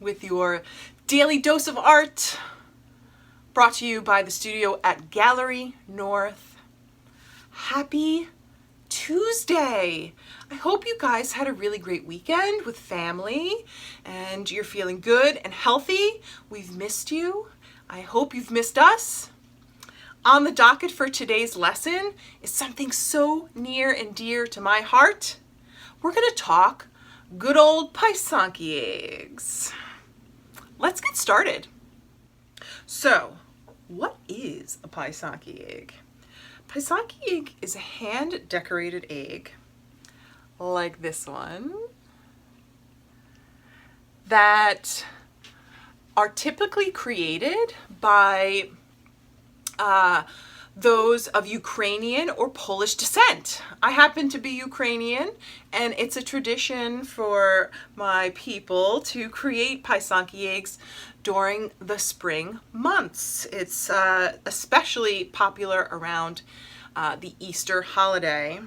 with your daily dose of art, brought to you by the studio at Gallery North. Happy Tuesday! I hope you guys had a really great weekend with family and you're feeling good and healthy. We've missed you. I hope you've missed us. On the docket for today's lesson is something so near and dear to my heart. We're going to talk good old Pysanky eggs. Let's get started. So, what is a Pysanky egg? Pysanky egg is a hand-decorated egg, like this one, that are typically created by those of Ukrainian or Polish descent. I happen to be Ukrainian, and it's a tradition for my people to create Pysanky eggs during the spring months. It's especially popular around the Easter holiday.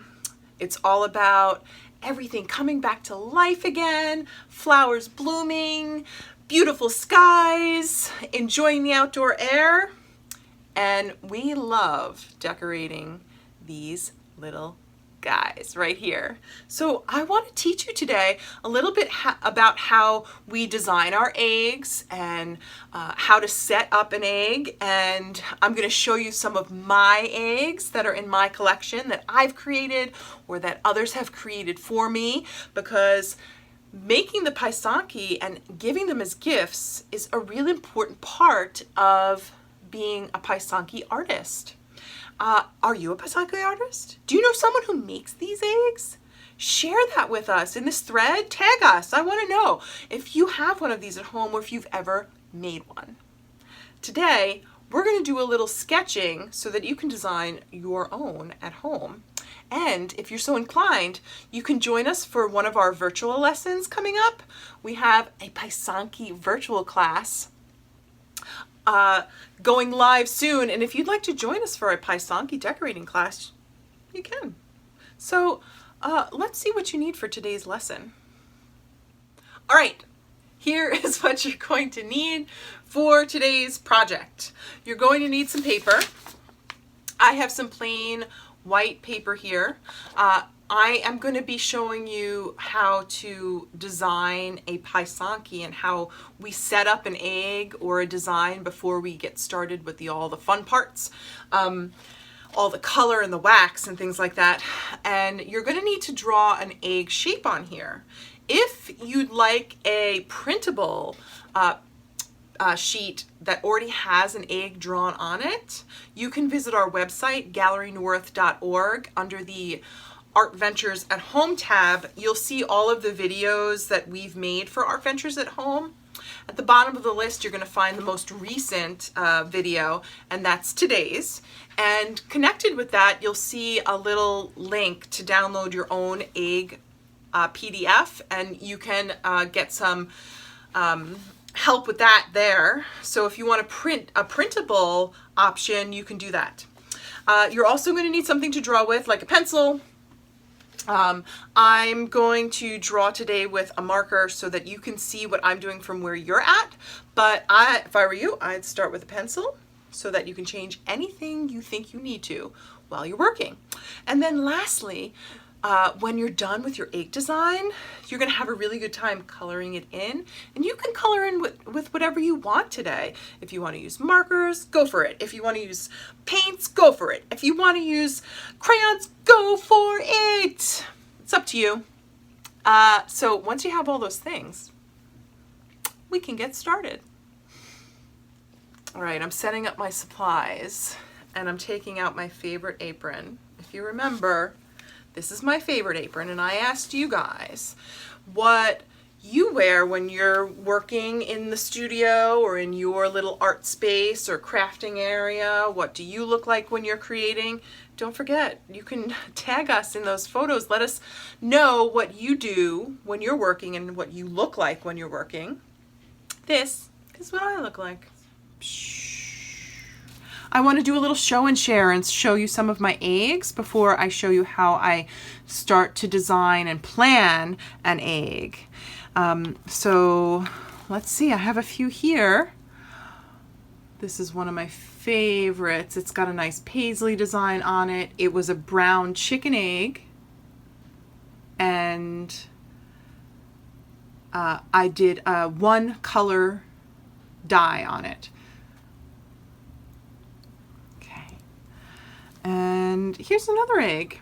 It's all about everything coming back to life again, flowers blooming, beautiful skies, enjoying the outdoor air. And we love decorating these little guys right here. So I want to teach you today a little bit about how we design our eggs and how to set up an egg. And I'm going to show you some of my eggs that are in my collection that I've created or that others have created for me, because making the Pysanky and giving them as gifts is a really important part of being a Pysanky artist. Are you a Pysanky artist? Do you know someone who makes these eggs? Share that with us in this thread. Tag us. I want to know if you have one of these at home or if you've ever made one. Today, we're going to do a little sketching so that you can design your own at home. And if you're so inclined, you can join us for one of our virtual lessons coming up. We have a Pysanky virtual class going live soon, and if you'd like to join us for a Pysanky decorating class, you can. So let's see what you need for today's lesson. All right, here is what you're going to need for today's project. You're going to need some paper. I have some plain white paper here. I am going to be showing you how to design a Pysanky and how we set up an egg or a design before we get started with all the fun parts, all the color and the wax and things like that. And you're going to need to draw an egg shape on here. If you'd like a printable sheet that already has an egg drawn on it, you can visit our website, gallerynorth.org. Under the Art Ventures at Home tab, you'll see all of the videos that we've made for Art Ventures at Home. At the bottom of the list, you're going to find the most recent video, and that's today's. And connected with that, you'll see a little link to download your own egg PDF, and you can get some help with that there. So if you want to print a printable option, you can do that. You're also going to need something to draw with, like a pencil. I'm going to draw today with a marker so that you can see what I'm doing from where you're at. But if I were you, I'd start with a pencil so that you can change anything you think you need to while you're working. And then lastly, when you're done with your egg design, you're going to have a really good time coloring it in. And you can color in with whatever you want today. If you want to use markers, go for it. If you want to use paints, go for it. If you want to use crayons, go for it. It's up to you. So once you have all those things, we can get started. All right, I'm setting up my supplies and I'm taking out my favorite apron. If you remember, this is my favorite apron, and I asked you guys what you wear when you're working in the studio or in your little art space or crafting area. What do you look like when you're creating? Don't forget, you can tag us in those photos. Let us know what you do when you're working and what you look like when you're working. This is what I look like. I want to do a little show and share and show you some of my eggs before I show you how I start to design and plan an egg. So let's see, I have a few here. This is one of my favorites. It's got a nice paisley design on it. It was a brown chicken egg, and I did a one color dye on it. Okay, and here's another egg.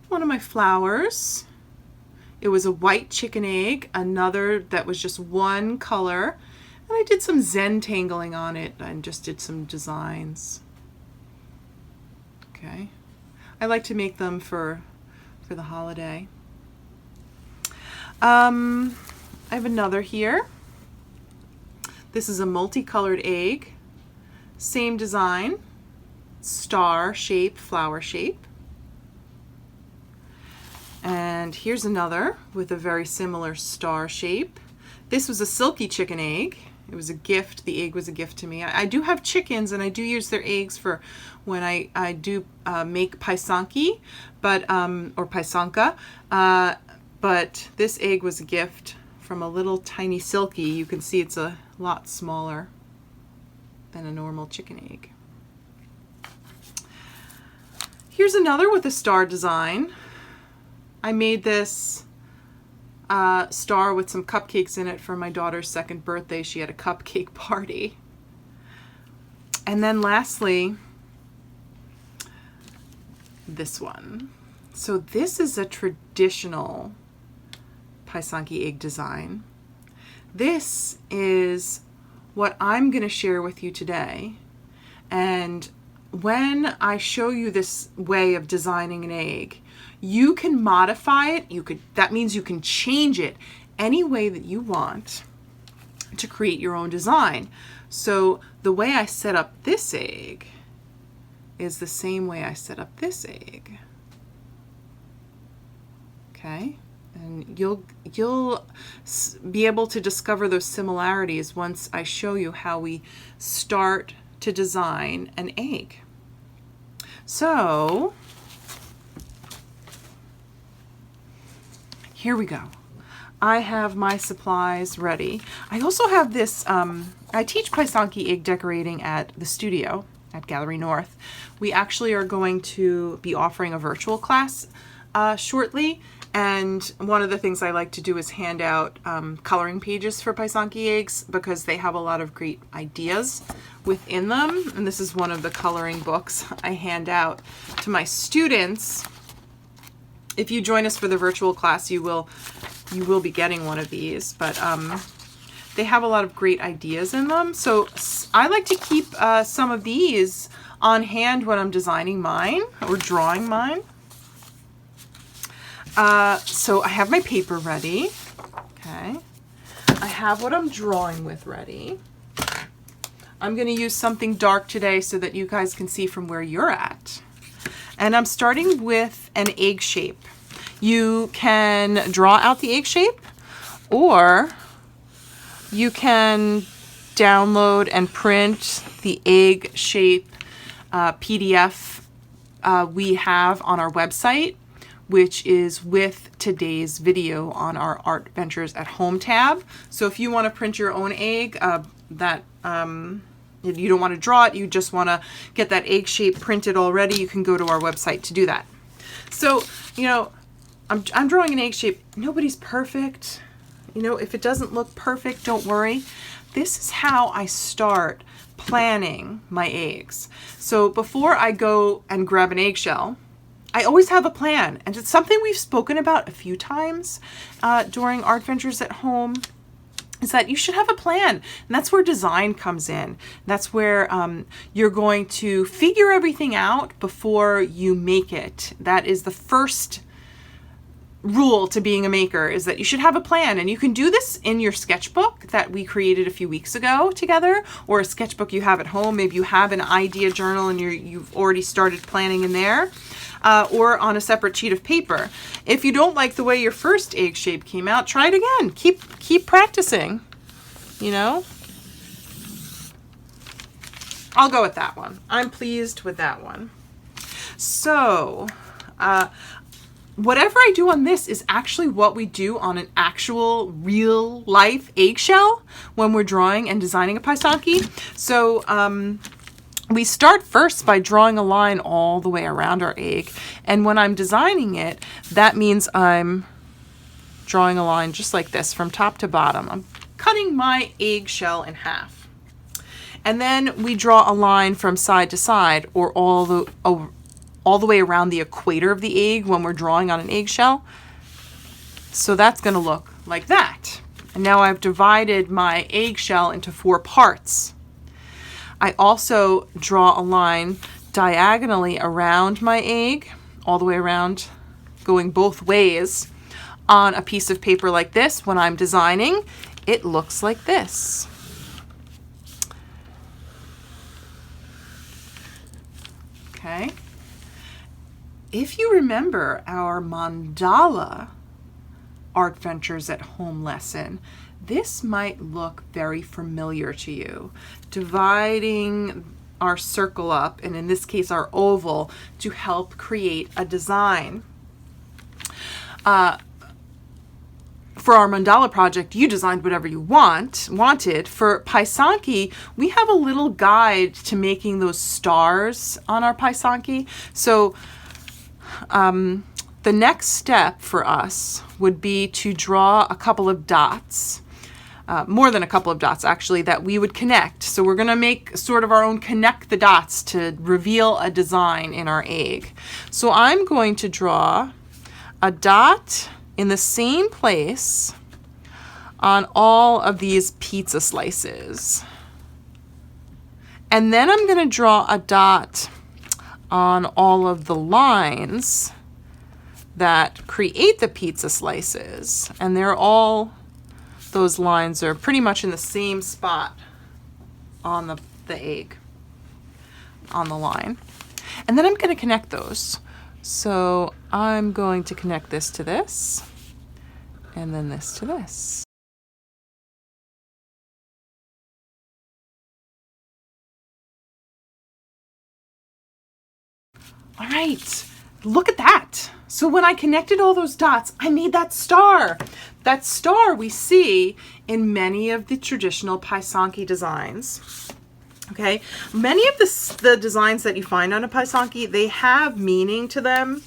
One of my flowers. It was a white chicken egg, another that was just one color. And I did some Zentangling on it and just did some designs. Okay. I like to make them for the holiday. I have another here. This is a multicolored egg. Same design. Star shape, flower shape. And here's another with a very similar star shape. This was a silky chicken egg. It was a gift. The egg was a gift to me. I do have chickens, and I do use their eggs for when I do make Pysanky, or Pysanka. But this egg was a gift from a little tiny silky. You can see it's a lot smaller than a normal chicken egg. Here's another with a star design. I made this star with some cupcakes in it for my daughter's 2nd birthday. She had a cupcake party. And then lastly, this one. So this is a traditional Pysanky egg design. This is what I'm going to share with you today. And when I show you this way of designing an egg, you can modify it. That means you can change it any way that you want to create your own design. So the way I set up this egg is the same way I set up this egg. Okay? And you'll be able to discover those similarities once I show you how we start to design an egg. So here we go. I have my supplies ready. I also have this, I teach Pysanky egg decorating at the studio at Gallery North. We actually are going to be offering a virtual class shortly. And one of the things I like to do is hand out coloring pages for Pysanky eggs because they have a lot of great ideas within them. And this is one of the coloring books I hand out to my students. If you join us for the virtual class, you will be getting one of these, but they have a lot of great ideas in them. So I like to keep some of these on hand when I'm designing mine or drawing mine. So I have my paper ready. Okay. I have what I'm drawing with ready. I'm going to use something dark today so that you guys can see from where you're at. And I'm starting with an egg shape. You can draw out the egg shape, or you can download and print the egg shape PDF we have on our website, which is with today's video on our Art Ventures at Home tab. So if you want to print your own egg you don't want to draw it, you just want to get that egg shape printed already, you can go to our website to do that. So, I'm drawing an egg shape. Nobody's perfect. If it doesn't look perfect, don't worry. This is how I start planning my eggs. So before I go and grab an eggshell, I always have a plan. And it's something we've spoken about a few times during Art Ventures at Home, is that you should have a plan. And that's where design comes in. That's where you're going to figure everything out before you make it. That is the first rule to being a maker, is that you should have a plan. And you can do this in your sketchbook that we created a few weeks ago together, or a sketchbook you have at home. Maybe you have an idea journal and you've already started planning in there. Or on a separate sheet of paper. If you don't like the way your first egg shape came out, try it again. Keep practicing, I'll go with that one. I'm pleased with that one. So, whatever I do on this is actually what we do on an actual real life eggshell when we're drawing and designing a Pysanky. So we start first by drawing a line all the way around our egg. And when I'm designing it, that means I'm drawing a line just like this from top to bottom. I'm cutting my eggshell in half. And then we draw a line from side to side, or all the way around the equator of the egg when we're drawing on an eggshell. So that's going to look like that. And now I've divided my eggshell into 4 parts. I also draw a line diagonally around my egg, all the way around, going both ways on a piece of paper like this. When I'm designing, it looks like this. Okay. If you remember our mandala Art Ventures at Home lesson, this might look very familiar to you. Dividing our circle up, and in this case our oval, to help create a design. For our mandala project, you designed whatever you wanted. For Pysanky, we have a little guide to making those stars on our Pysanky. So the next step for us would be to draw a couple of dots, more than a couple of dots actually, that we would connect. So we're going to make sort of our own connect the dots to reveal a design in our egg. So I'm going to draw a dot in the same place on all of these pizza slices. And then I'm going to draw a dot on all of the lines that create the pizza slices. And those lines are pretty much in the same spot on the egg, on the line. And then I'm going to connect those. So I'm going to connect this to this, and then this to this. All right, look at that. So when I connected all those dots, I made that star. That star we see in many of the traditional Pysanky designs. Okay, many of the designs that you find on a Pysanky, they have meaning to them,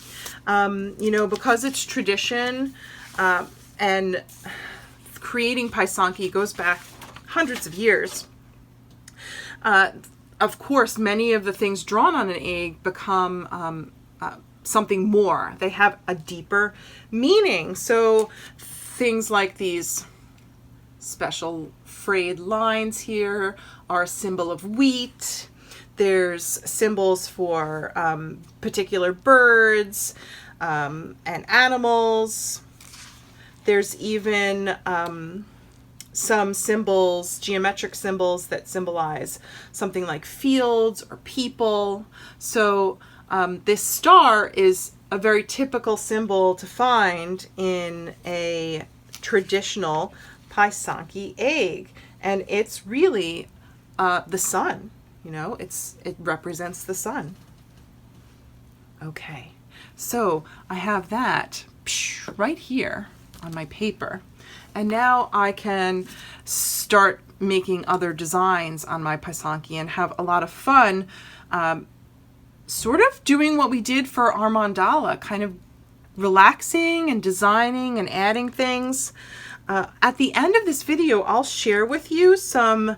you know, because it's tradition, and creating Pysanky goes back hundreds of years. Of course, many of the things drawn on an egg become something more. They have a deeper meaning. So things like these special frayed lines here are a symbol of wheat. There's symbols for particular birds and animals. There's even some symbols, geometric symbols that symbolize something like fields or people. So this star is a very typical symbol to find in a traditional Pysanky egg, and it's really the sun. You know, it represents the sun. Okay, so I have that right here on my paper, and now I can start making other designs on my Pysanky and have a lot of fun, sort of doing what we did for our mandala, kind of relaxing and designing and adding things. At the end of this video, I'll share with you some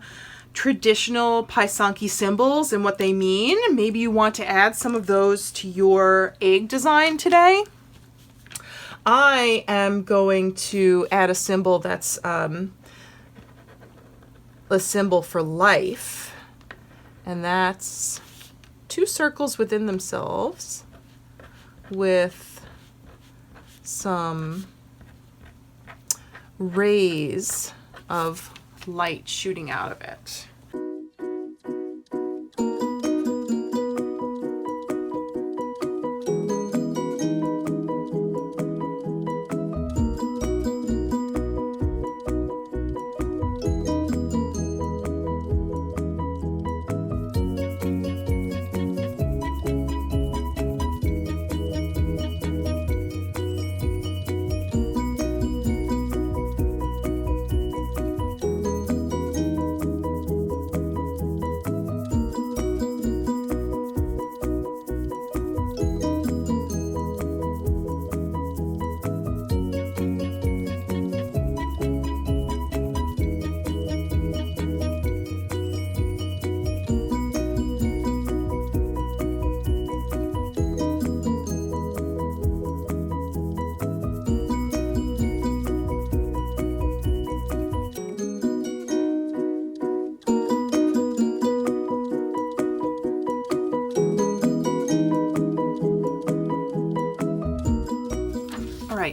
traditional Pysanky symbols and what they mean. Maybe you want to add some of those to your egg design today. I am going to add a symbol that's a symbol for life, and that's 2 circles within themselves with some rays of light shooting out of it.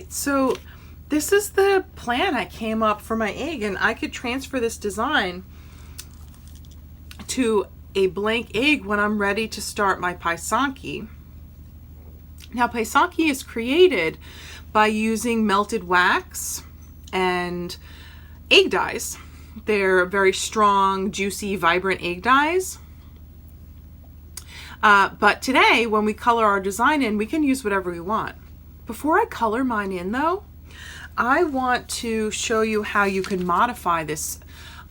right, so this is the plan I came up for my egg, and I could transfer this design to a blank egg when I'm ready to start my Pysanky. Now, Pysanky is created by using melted wax and egg dyes. They're very strong, juicy, vibrant egg dyes. But today, when we color our design in, we can use whatever we want. Before I color mine in though, I want to show you how you can modify this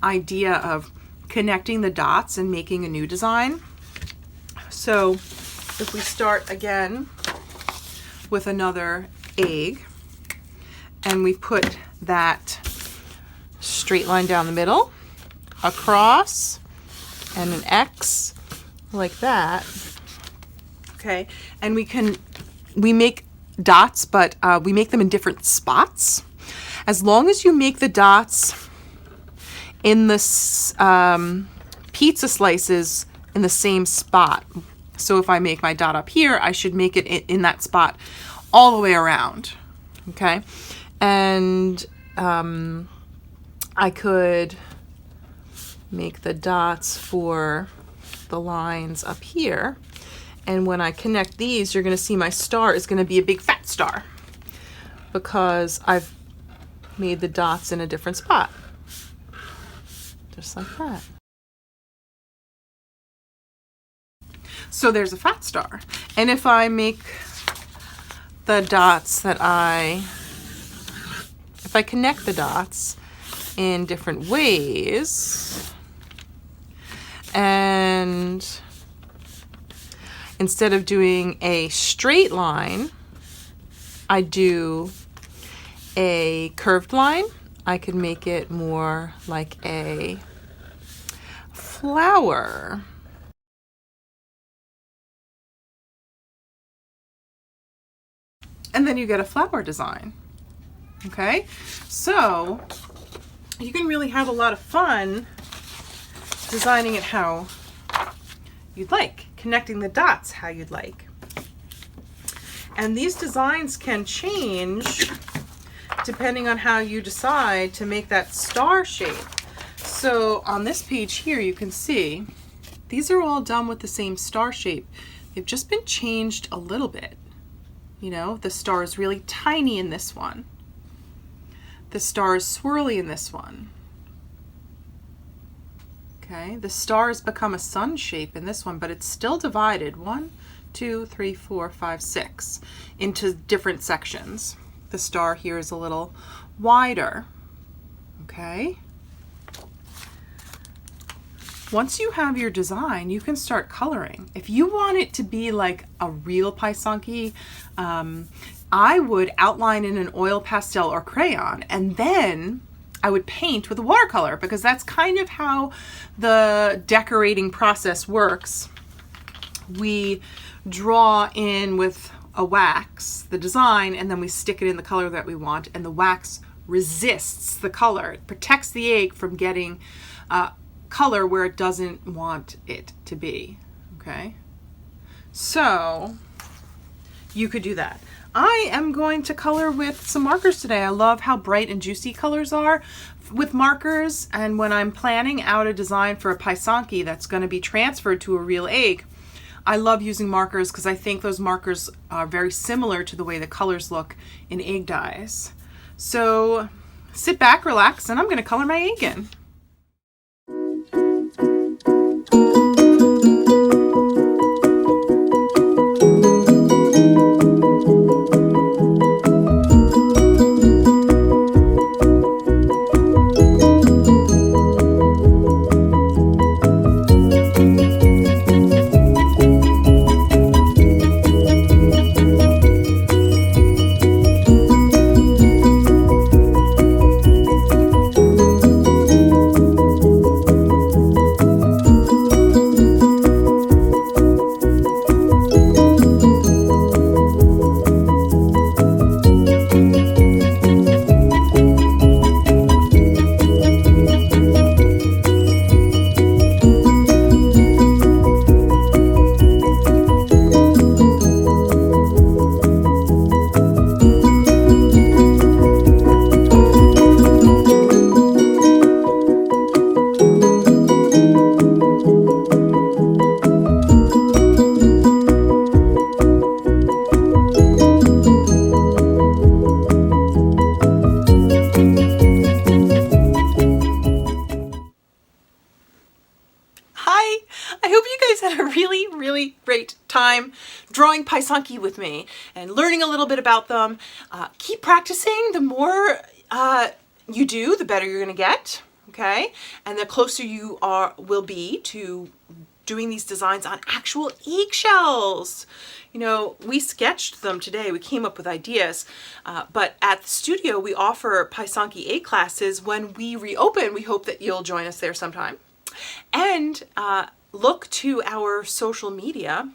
idea of connecting the dots and making a new design. So if we start again with another egg, and we put that straight line down the middle, across, and an X like that. Okay, and we make dots, but we make them in different spots. As long as you make the dots in the pizza slices in the same spot. So if I make my dot up here, I should make it in that spot all the way around. Okay, and I could make the dots for the lines up here, and when I connect these, you're going to see my star is going to be a big fat star because I've made the dots in a different spot, just like that. So there's a fat star, and if I make the dots if I connect the dots in different ways, and instead of doing a straight line, I do a curved line, I could make it more like a flower. And then you get a flower design. Okay, so you can really have a lot of fun designing it how you'd like, connecting the dots how you'd like. And these designs can change depending on how you decide to make that star shape. So on this page here, you can see these are all done with the same star shape. They've just been changed a little bit. You know, the star is really tiny in this one. The star is swirly in this one. Okay, the star has become a sun shape in this one, but it's still divided 1, 2, 3, 4, 5, 6 into different sections. The star here is a little wider. Okay. Once you have your design, you can start coloring. If you want it to be like a real Pysanky, I would outline in an oil pastel or crayon, and then I would paint with a watercolor, because that's kind of how the decorating process works. We draw in with a wax the design, and then we stick it in the color that we want, and the wax resists the color. It protects the egg from getting color where it doesn't want it to be. Okay, so you could do that. I am going to color with some markers today. I love how bright and juicy colors are with markers, and when I'm planning out a design for a Pysanky that's going to be transferred to a real egg, I love using markers because I think those markers are very similar to the way the colors look in egg dyes. So sit back, relax, and I'm going to color my egg in. had a really, really great time drawing Pysanky with me and learning a little bit about them. Keep practicing. The more you do, the better you're going to get. Okay, and the closer you will be to doing these designs on actual eggshells. You know, we sketched them today. We came up with ideas, but at the studio we offer Pysanky egg classes. When we reopen, we hope that you'll join us there sometime. And look to our social media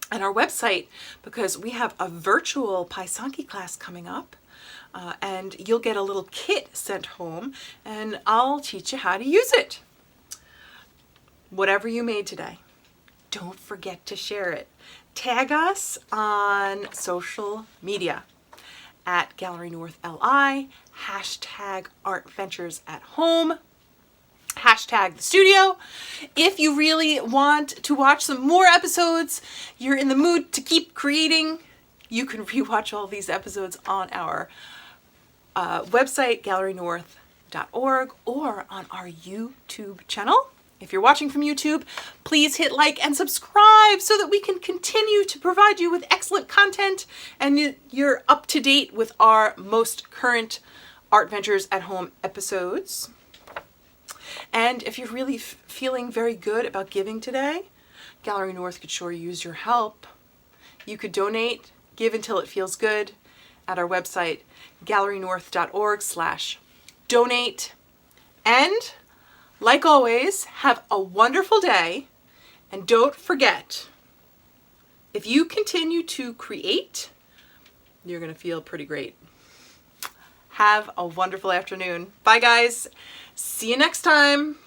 and our website, because we have a virtual Pysanky class coming up. And you'll get a little kit sent home, and I'll teach you how to use it. Whatever you made today, don't forget to share it. Tag us on social media at Gallery North LI, hashtag Art Ventures at Home, hashtag the studio. If you really want to watch some more episodes, you're in the mood to keep creating, you can rewatch all these episodes on our website, gallerynorth.org, or on our YouTube channel. If you're watching from YouTube, please hit like and subscribe so that we can continue to provide you with excellent content and you're up to date with our most current Art Ventures at Home episodes. And if you're really feeling very good about giving today, Gallery North could sure use your help. You could donate, give until it feels good, at our website, gallerynorth.org/donate. And like always, have a wonderful day. And don't forget, if you continue to create, you're going to feel pretty great. Have a wonderful afternoon. Bye, guys. See you next time.